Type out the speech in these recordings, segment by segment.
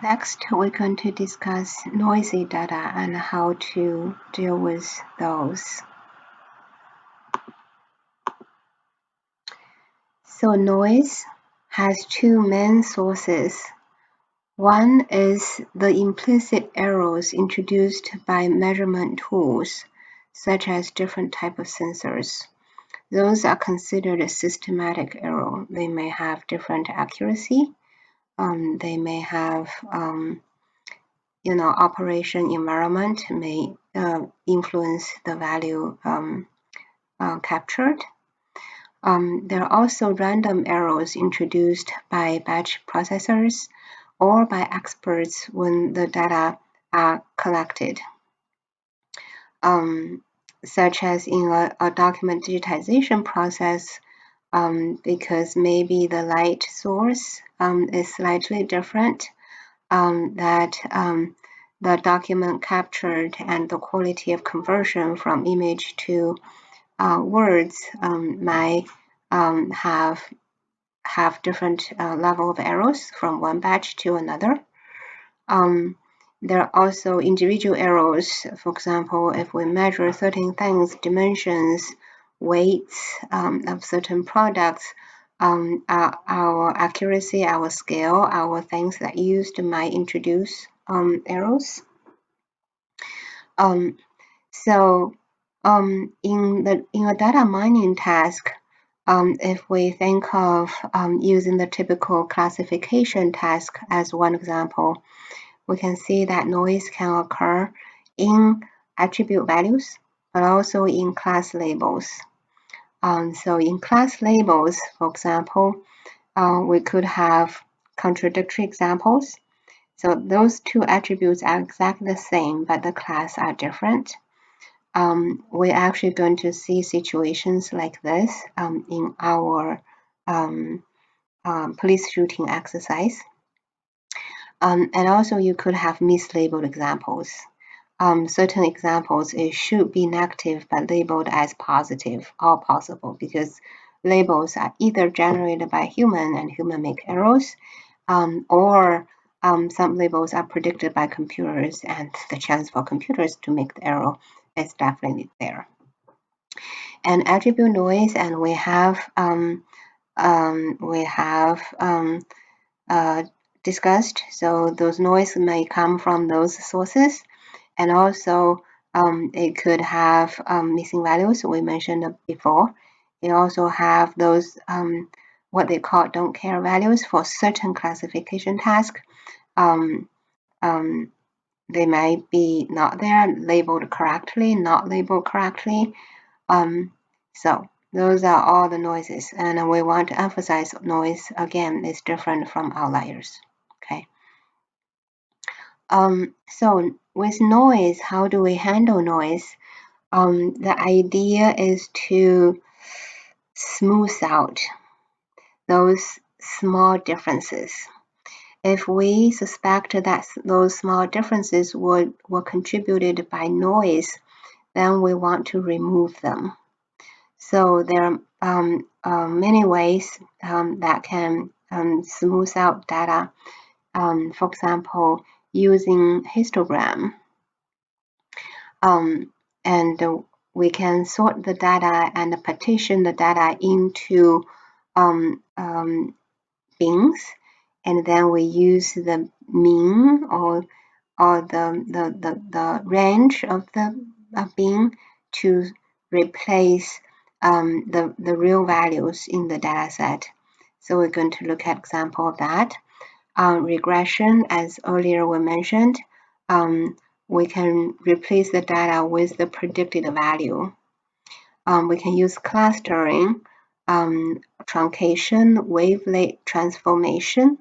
Next, we're going to discuss noisy data and how to deal with those. So noise has two main sources. One is the implicit errors introduced by measurement tools, such as different types of sensors. Those are considered a systematic error. They may have different accuracy. They may have operation environment may influence the value captured. There are also random errors introduced by batch processors or by experts when the data are collected, such as in a document digitization process, because maybe the light source is slightly different, that the document captured and the quality of conversion from image to words might have different level of errors from one batch to another. There are also individual errors. For example, if we measure certain things, dimensions, weights of certain products, our accuracy, our scale, our things that used might introduce errors. So in a data mining task, if we think of using the typical classification task as one example, we can see that noise can occur in attribute values, but also in class labels. So in class labels, for example, we could have contradictory examples. So those two attributes are exactly the same, but the class are different. We're actually going to see situations like this in our police shooting exercise. And also you could have mislabeled examples. Certain examples, it should be negative but labeled as positive, all possible, because labels are either generated by human and human make errors, or some labels are predicted by computers and the chance for computers to make the error is definitely there. And attribute noise, and we have discussed. So those noise may come from those sources, and also it could have missing values we mentioned before. It also have those what they call don't care values for certain classification tasks. They might be not there, labeled correctly, not labeled correctly. So those are all the noises, and we want to emphasize noise again is different from outliers. Okay. So with noise, how do we handle noise? The idea is to smooth out those small differences. If we suspect that those small differences were contributed by noise, then we want to remove them. So there are many ways that can smooth out data. For example, using histogram. And we can sort the data and partition the data into bins, and then we use the mean or the range of the bin to replace the real values in the data set. So we're going to look at example of that. Regression, as earlier we mentioned, we can replace the data with the predicted value. We can use clustering, truncation, wavelet transformation.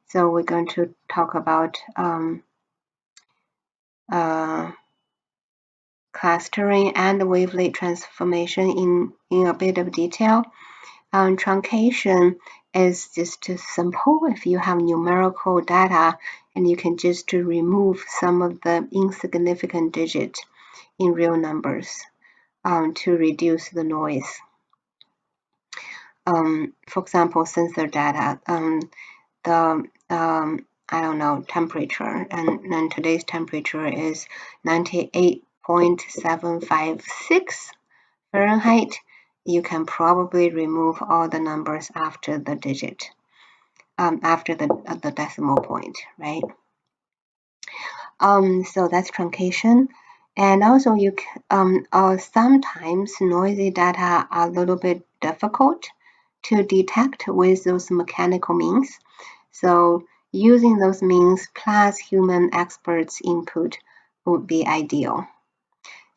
So we're going to talk about clustering and wavelet transformation in a bit of detail. Truncation is just simple. If you have numerical data, and you can just remove some of the insignificant digit in real numbers to reduce the noise. For example, sensor data. The I don't know, temperature, and today's temperature is 98.756 Fahrenheit, you can probably remove all the numbers after the digit, after the decimal point, right? So that's truncation. And also sometimes noisy data are a little bit difficult to detect with those mechanical means. So using those means plus human experts' input would be ideal.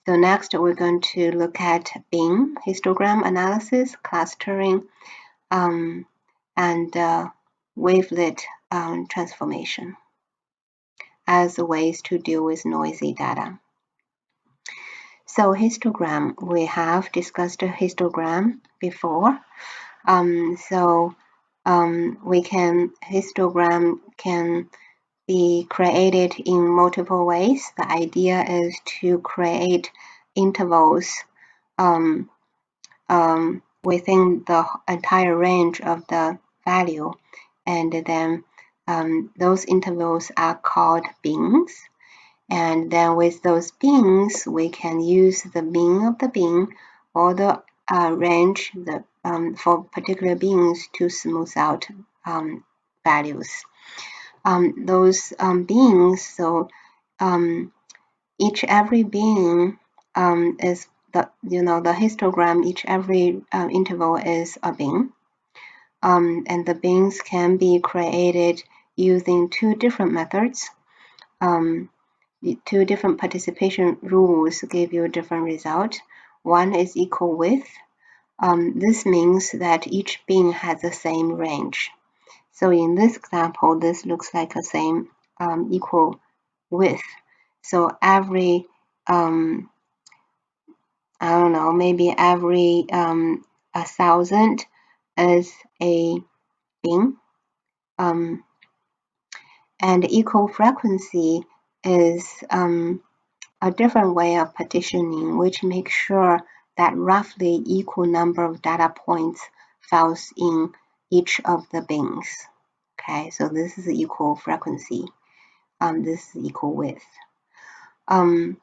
So next we're going to look at Bing, histogram analysis, clustering, and wavelet transformation as ways to deal with noisy data. So histogram, we have discussed a histogram before. Histogram can be created in multiple ways. The idea is to create intervals within the entire range of the value, and then those intervals are called bins. And then with those bins, we can use the bin of the bin or the range for particular bins to smooth out values. Those bins, so every bin is the histogram, every interval is a bin. And the bins can be created using two different methods. The two different participation rules give you a different result. One is equal width. This means that each bin has the same range. So in this example, this looks like a same equal width. So every, I don't know, maybe every 1,000 is a bin. And equal frequency is a different way of partitioning, which makes sure that roughly equal number of data points falls in each of the bins. Okay, so this is equal frequency. This is equal width. When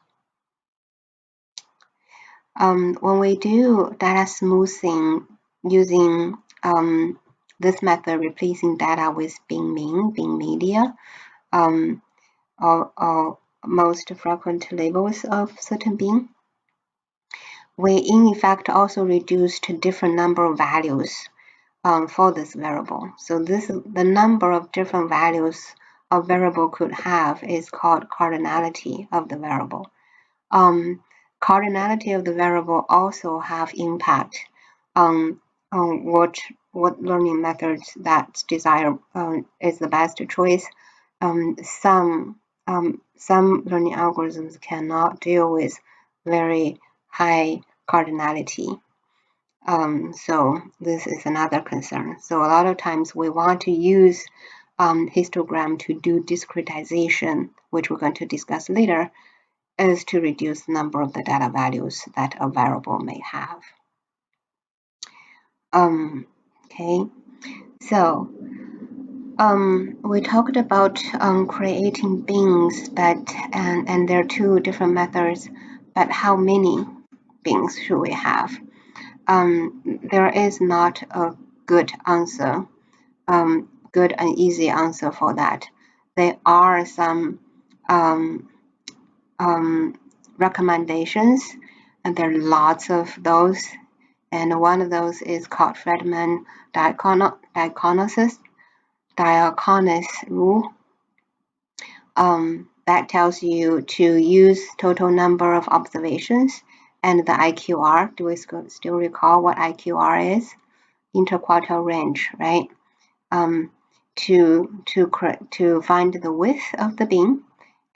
we do data smoothing using this method, replacing data with bin media, or most frequent labels of certain bin, we in effect also reduced different number of values for this variable. So the number of different values a variable could have is called cardinality of the variable. Cardinality of the variable also have impact on what learning methods that's desired is the best choice. Some learning algorithms cannot deal with very high cardinality. So this is another concern. So a lot of times we want to use histogram to do discretization, which we're going to discuss later, is to reduce the number of the data values that a variable may have. Okay, so we talked about creating bins, and there are two different methods, but how many bins should we have? There is not a good answer, good and easy answer for that. There are some recommendations, and there are lots of those. And one of those is called Friedman diaconus rule. That tells you to use total number of observations and the IQR. Do we still recall what IQR is? Interquartile range, right? To find the width of the bin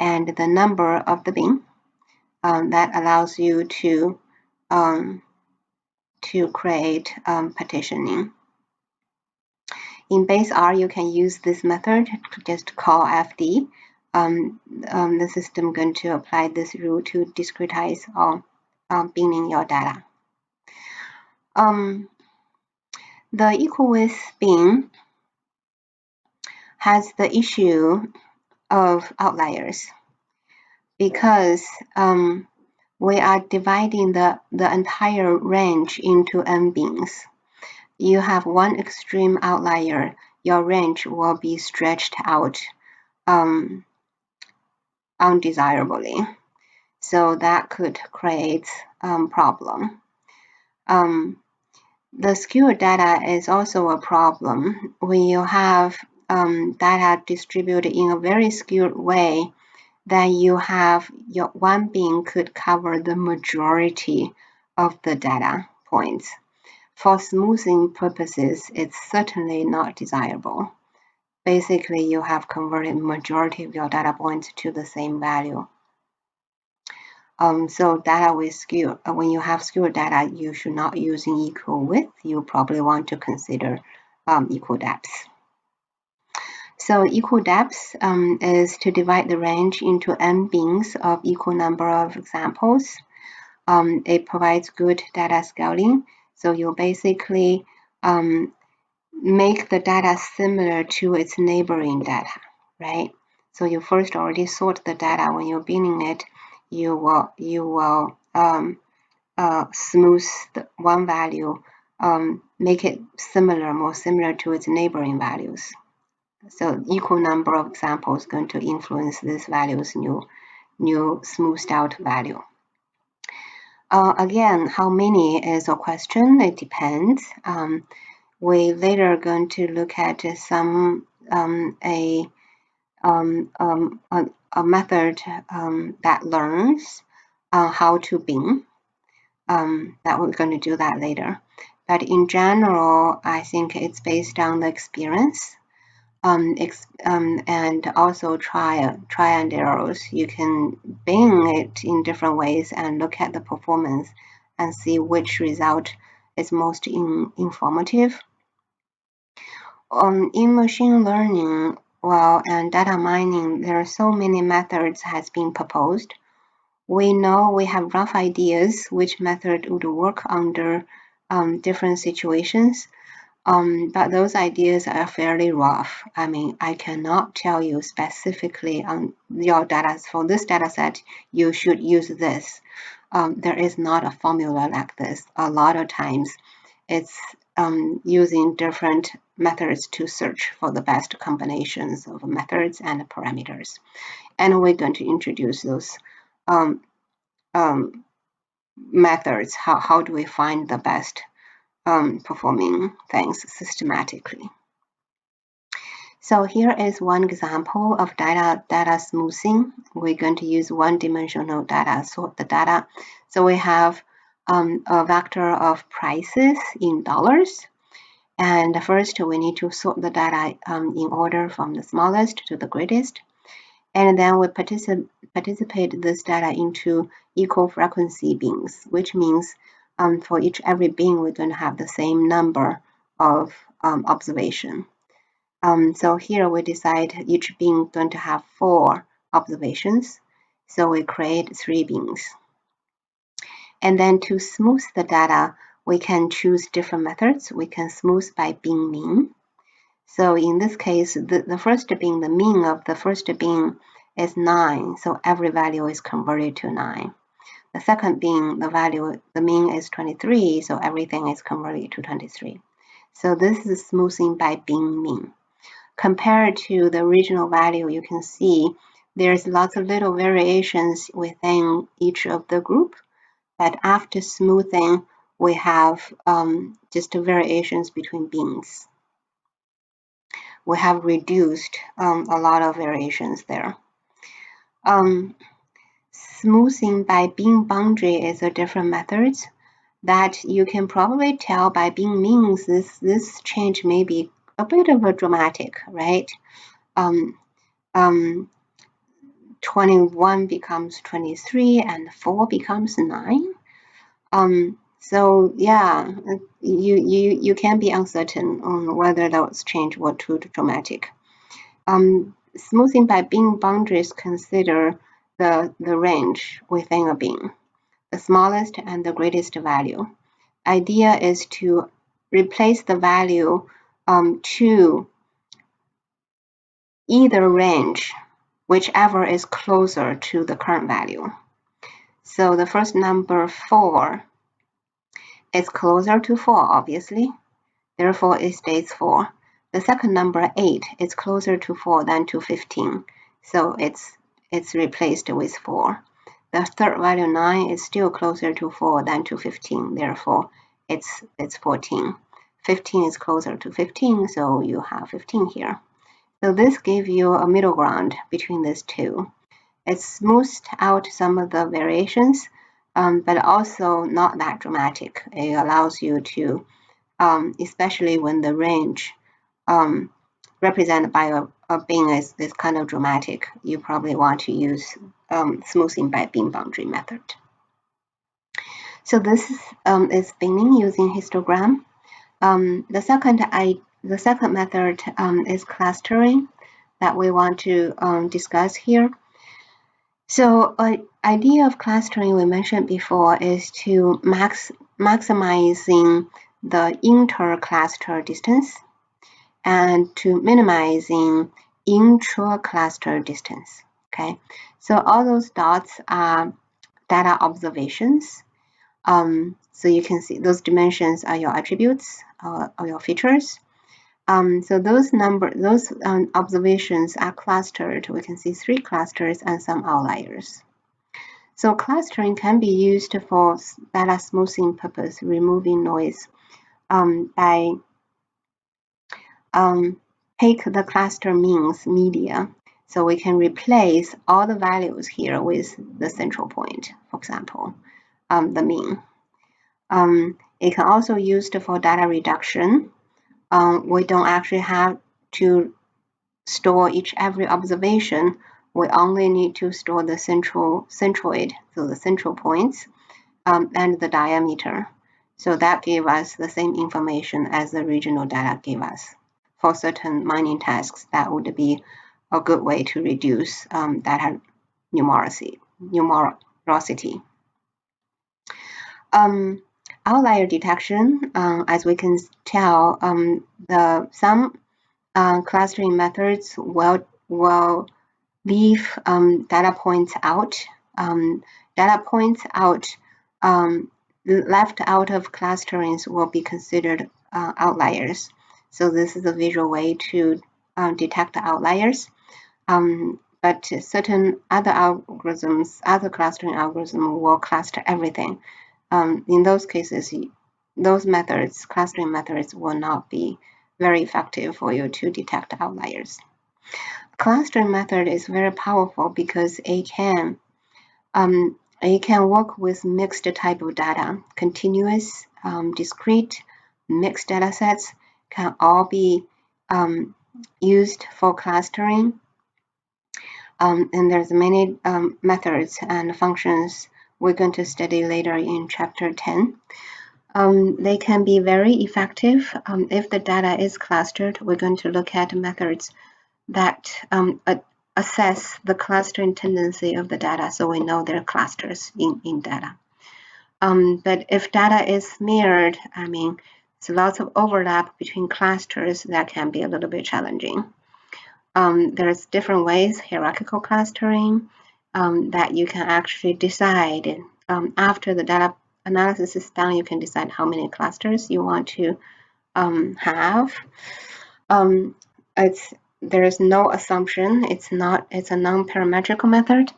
and the number of the bin. That allows you to create partitioning. In base R, you can use this method to just call FD. The system going to apply this rule to discretize or binning your data. The equal width bin has the issue of outliers because we are dividing the entire range into n bins. You have one extreme outlier, your range will be stretched out undesirably. So that could create problem. The skewed data is also a problem. When you have data distributed in a very skewed way, then you have your one bin could cover the majority of the data points. For smoothing purposes, it's certainly not desirable. Basically, you have converted majority of your data points to the same value. So data with skew, when you have skewed data, you should not use equal width. You probably want to consider equal depth. So equal depth is to divide the range into n bins of equal number of examples. It provides good data scaling. So you basically make the data similar to its neighboring data, right? So you first already sort the data. When you're binning it, you will smooth the one value, make it more similar to its neighboring values. So equal number of examples going to influence this value's new smoothed out value. Again, how many is a question. It depends. We later are going to look at some a method that learns how to bin. That we're going to do that later. But in general, I think it's based on the experience and also try and errors. You can bin it in different ways and look at the performance and see which result is most informative. In machine learning, and data mining, there are so many methods has been proposed. We know we have rough ideas which method would work under different situations, but those ideas are fairly rough. I mean, I cannot tell you specifically on your data, for this data set, you should use this. There is not a formula like this. A lot of times it's using different methods to search for the best combinations of methods and parameters. And we're going to introduce those methods. How do we find the best performing things systematically? So here is one example of data smoothing. We're going to use one-dimensional data, sort the data. So we have a vector of prices in dollars. And first, we need to sort the data in order from the smallest to the greatest. And then we participate this data into equal frequency bins, which means for every bin, we're going to have the same number of observation. So here we decide each bin going to have 4 observations. So we create 3 bins. And then to smooth the data, we can choose different methods. We can smooth by bin mean. So in this case, the first bin, the mean of the first bin is 9. So every value is converted to 9. The second bin, the mean is 23. So everything is converted to 23. So this is smoothing by bin mean. Compared to the original value, you can see there's lots of little variations within each of the group. But after smoothing, we have just variations between bins. We have reduced a lot of variations there. Smoothing by bin boundary is a different method that you can probably tell by bin means this change may be a bit of a dramatic, right? 21 becomes 23 and 4 becomes 9. So yeah, you can be uncertain on whether those change were too dramatic. Smoothing by bin boundaries consider the range within a bin, the smallest and the greatest value. Idea is to replace the value to either range, whichever is closer to the current value. So the first number 4 is closer to 4, obviously. Therefore, it stays 4. The second number 8 is closer to 4 than to 15. So it's replaced with 4. The third value 9 is still closer to 4 than to 15. Therefore, it's 14. 15 is closer to 15, so you have 15 here. So this gives you a middle ground between these two. It smooths out some of the variations, but also not that dramatic. It allows you to, especially when the range represented by a bin is kind of dramatic, you probably want to use smoothing by bin boundary method. So this is binning using histogram. The second method is clustering that we want to discuss here. So idea of clustering we mentioned before is to maximizing the inter-cluster distance and to minimizing intra-cluster distance. Okay, so all those dots are data observations. So you can see those dimensions are your attributes or your features. So those observations are clustered. We can see 3 clusters and some outliers. So clustering can be used for data smoothing purpose, removing noise by take the cluster means media. So we can replace all the values here with the central point, for example, the mean. It can also be used for data reduction. We don't actually have to store every observation. We only need to store the centroid, so the central points, and the diameter. So that gave us the same information as the regional data gave us. For certain mining tasks, that would be a good way to reduce data numerosity. Outlier detection, as we can tell, some clustering methods will leave data points out. Data points left out of clusterings will be considered outliers. So this is a visual way to detect outliers. But certain other algorithms, other clustering algorithms will cluster everything. In those cases, those methods, clustering methods, will not be very effective for you to detect outliers. Clustering method is very powerful because it can work with mixed type of data. Continuous, discrete, mixed data sets can all be used for clustering. And there's many methods and functions we're going to study later in chapter 10. They can be very effective. If the data is clustered, we're going to look at methods that assess the clustering tendency of the data, so we know there are clusters in data. But if data is mirrored, there's lots of overlap between clusters, that can be a little bit challenging. There's different ways, hierarchical clustering, that you can actually decide after the data analysis is done, you can decide how many clusters you want to have. There is no assumption. It's a non-parametrical method.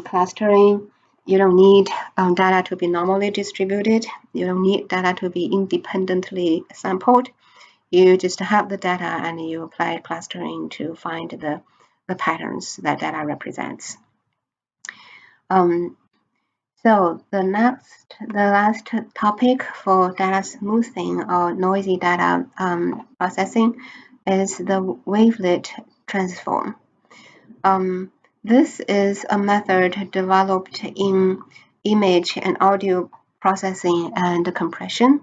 Clustering, you don't need data to be normally distributed. You don't need data to be independently sampled. You just have the data and you apply clustering to find the patterns that data represents. So the last topic for data smoothing or noisy data processing is the wavelet transform. This is a method developed in image and audio processing and compression.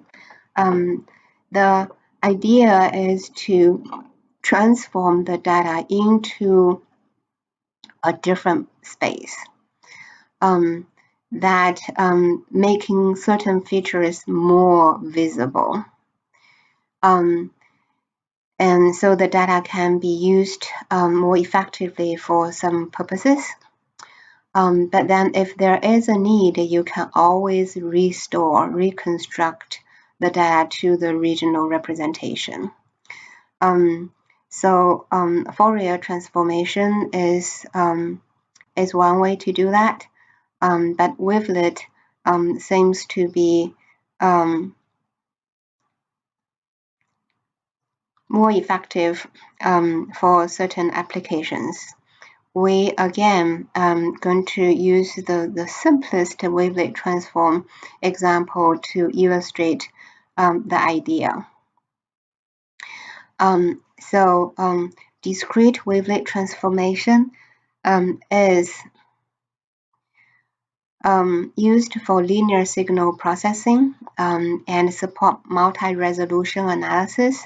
The idea is to transform the data into a different space, that making certain features more visible. And so the data can be used more effectively for some purposes. But then if there is a need, you can always reconstruct the data to the regional representation. Fourier transformation is one way to do that, but Wavelet seems to be more effective for certain applications. We again going to use the simplest wavelet transform example to illustrate the idea. Discrete wavelet transformation is used for linear signal processing and support multi-resolution analysis.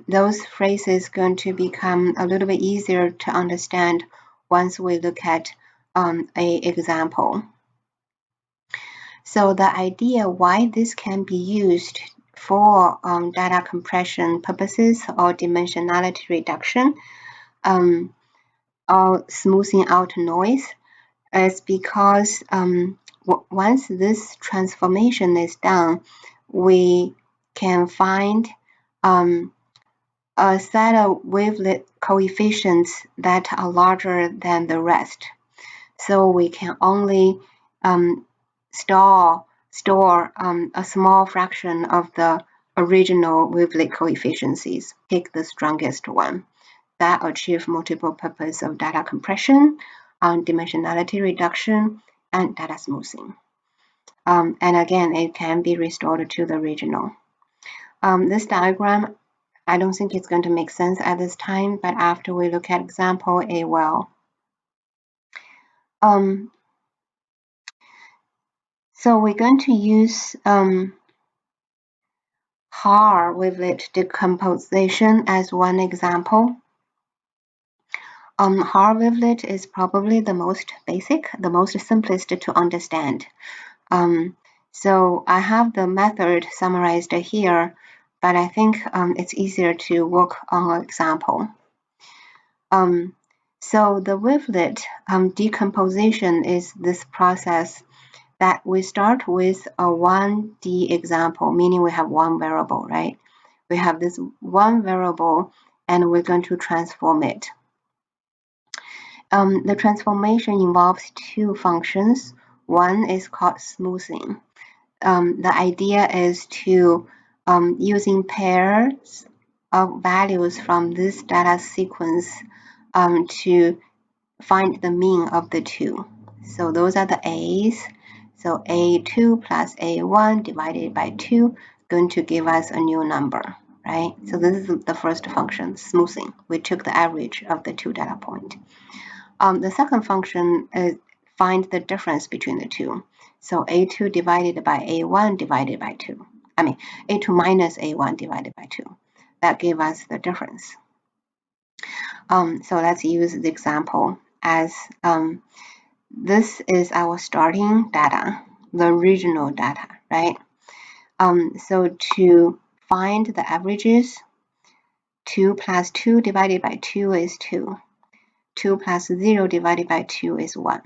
Those phrases going to become a little bit easier to understand once we look at an example. So the idea why this can be used for data compression purposes or dimensionality reduction or smoothing out noise is because once this transformation is done, we can find a set of wavelet coefficients that are larger than the rest. So we can only store a small fraction of the original wavelet coefficients, pick the strongest one, that achieve multiple purpose of data compression, dimensionality reduction, and data smoothing. And again, it can be restored to the regional. This diagram, I don't think it's going to make sense at this time, but after we look at example, it will. So we're going to use Haar wavelet decomposition as one example. Haar wavelet is probably the most basic, the most simplest to understand. So I have the method summarized here, but I think it's easier to work on an example. So the wavelet decomposition is this process that we start with a 1D example, meaning we have one variable, right? We have this one variable and we're going to transform it. The transformation involves two functions. One is called smoothing. The idea is to using pairs of values from this data sequence to find the mean of the two. So those are the A's. So A2 plus A1 divided by 2 going to give us a new number, right? So this is the first function, smoothing. We took the average of the two data points. The second function is find the difference between the two. So A2 divided by A1 divided by 2. I mean, A2 minus A1 divided by 2. That gives us the difference. So let's use the example as this is our starting data, the regional data, right? So to find the averages, 2 plus 2 divided by 2 is 2. 2 plus 0 divided by 2 is 1.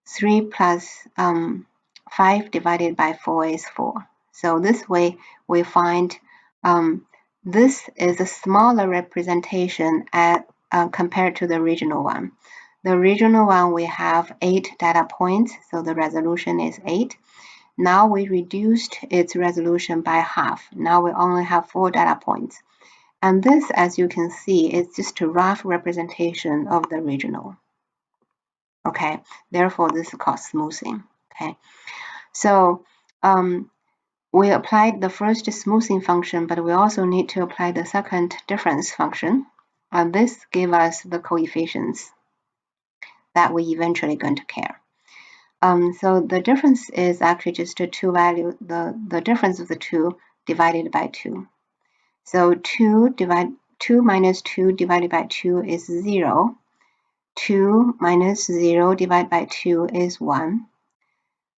3 plus 5 divided by 4 is 4. So this way we find this is a smaller representation compared to the regional one. The regional one, we have 8 data points, so the resolution is 8. Now we reduced its resolution by half. Now we only have 4 data points. And this, as you can see, is just a rough representation of the regional. Okay, therefore this is called smoothing. Okay, so we applied the first smoothing function, but we also need to apply the second difference function. And this gave us the coefficients that we eventually going to care. So the difference is actually just a two value, the difference of the two divided by 2. So 2 minus 2 divided by 2 is 0. 2 minus 0 divided by 2 is 1.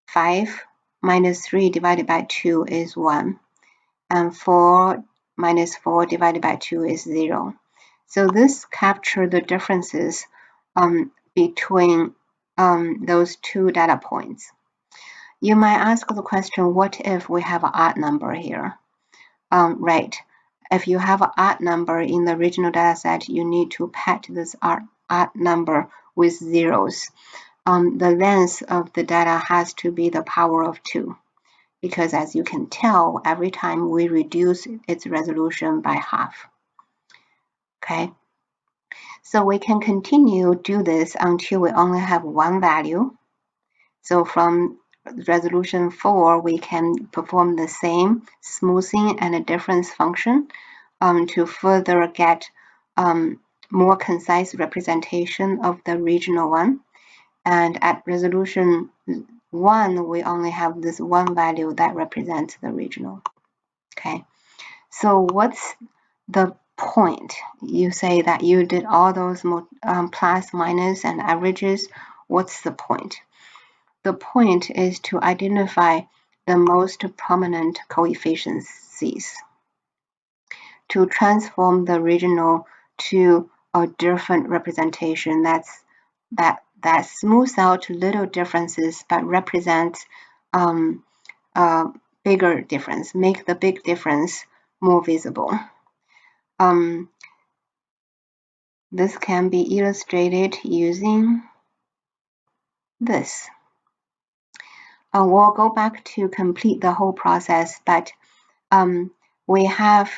5 minus 3 divided by 2 is 1. And 4 minus 4 divided by 2 is 0. So this captures the differences between those two data points. You might ask the question, what if we have an odd number here? Right. If you have an odd number in the original dataset, you need to pad this odd number with zeros. The length of the data has to be the power of 2, because as you can tell, every time we reduce its resolution by half. Okay, so we can continue do this until we only have one value. So from resolution 4, we can perform the same smoothing and a difference function to further get more concise representation of the original one. And at resolution 1, we only have this one value that represents the original. Okay, so what's the point? You say that you did all those plus, minus, and averages. What's the point? The point is to identify the most prominent coefficients to transform the original to a different representation that smooths out little differences but represents a bigger difference, make the big difference more visible. This can be illustrated using this. We'll go back to complete the whole process, but we have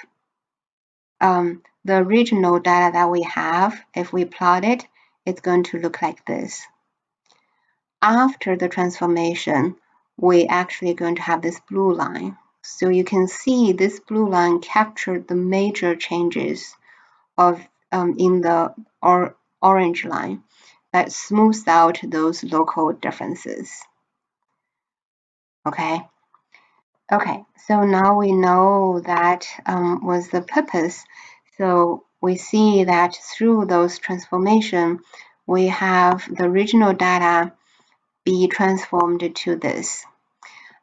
the original data that we have. If we plot it, it's going to look like this. After the transformation, we're actually going to have this blue line. So you can see this blue line captured the major changes of in the orange line that smooths out those local differences. Okay, so now we know that was the purpose. So we see that through those transformation, we have the original data be transformed to this.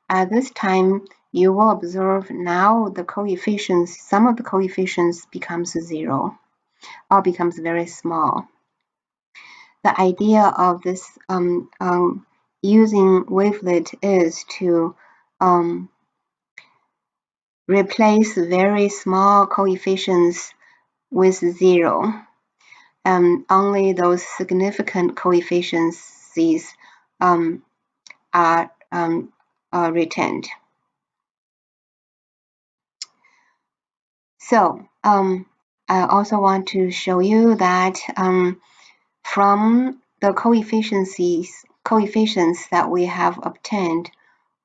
At this time, you will observe now the coefficients, some of the coefficients becomes 0 or becomes very small. The idea of this using Wavelet is to replace very small coefficients with 0. Only those significant coefficients are retained. So I also want to show you that from the coefficients that we have obtained,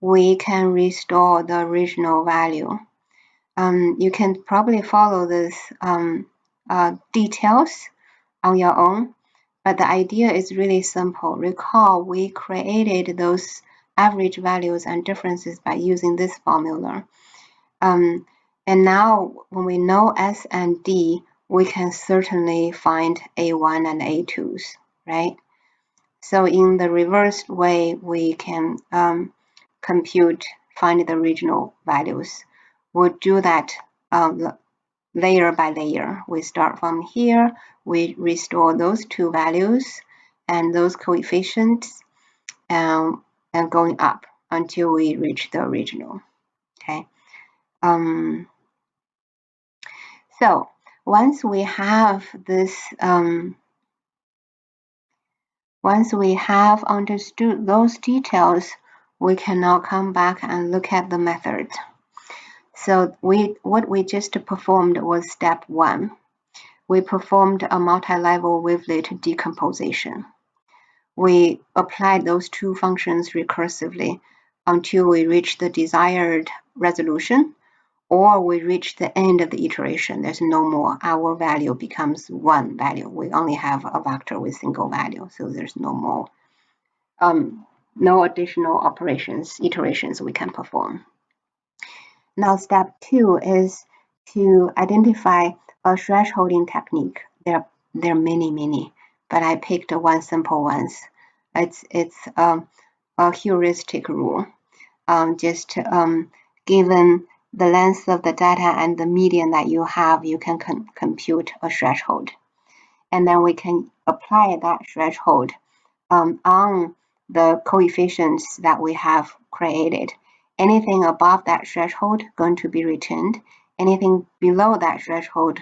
we can restore the original value. You can probably follow this details on your own, but the idea is really simple. Recall, we created those average values and differences by using this formula. And now when we know S and D, we can certainly find A1 and A2s, right? So in the reversed way, we can find the original values. We'll do that layer by layer. We start from here, we restore those two values and those coefficients and going up until we reach the original, okay? So once we have this, once we have understood those details, we can now come back and look at the method. So what we just performed was step 1. We performed a multi-level wavelet decomposition. We applied those two functions recursively until we reach the desired resolution, or we reach the end of the iteration. There's no more. Our value becomes one value. We only have a vector with single value, so there's no more, no additional iterations we can perform. Now, step 2 is to identify a thresholding technique. There are many, but I picked one simple one. It's a heuristic rule. Given the length of the data and the median that you have, you can compute a threshold. And then we can apply that threshold on the coefficients that we have created. Anything above that threshold going to be returned. Anything below that threshold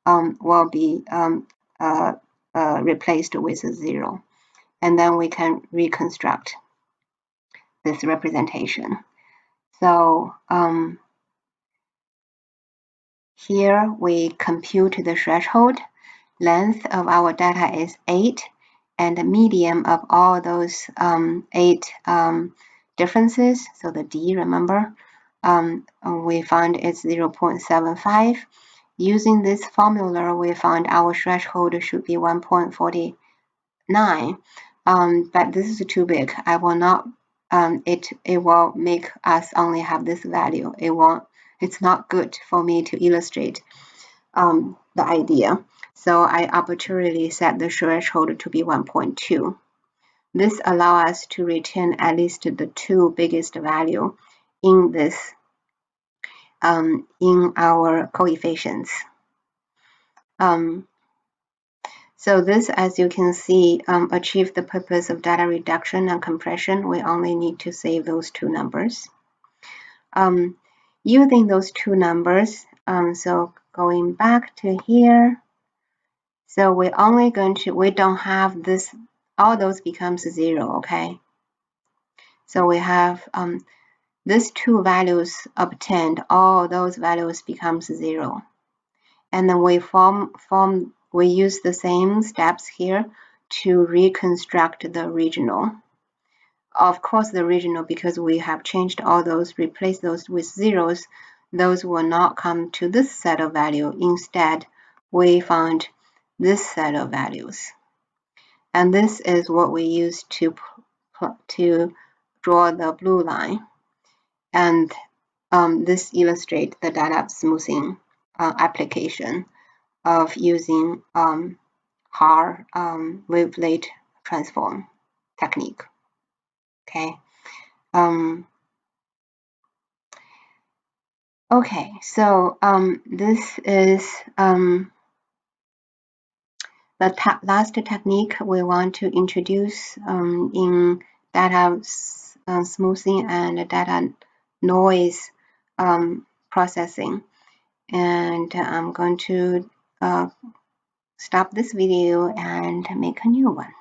will be replaced with a 0. And then we can reconstruct this representation. So here we compute the threshold. Length of our data is 8, and the median of all those 8 differences, so the D, remember, we found it's 0.75. Using this formula, we found our threshold should be 1.49. But this is too big. I will not. It will make us only have this value. It's not good for me to illustrate the idea. So I arbitrarily set the threshold to be 1.2. This allows us to return at least the 2 biggest value in this in our coefficients. So this, as you can see, achieves the purpose of data reduction and compression. We only need to save those 2 numbers. Using those 2 numbers, so going back to here, so we're only going to, we don't have this, all those becomes 0, okay? So we have these 2 values obtained, all those values becomes 0. And then we we use the same steps here to reconstruct the regional. Of course, the regional, because we have changed all those, replace those with zeros, those will not come to this set of value. Instead, we found this set of values. And this is what we use to draw the blue line. And this illustrates the data smoothing application of using Haar wavelet transform technique. Okay. Okay, so this is the last technique we want to introduce in data smoothing and data noise processing. And I'm going to stop this video and make a new one.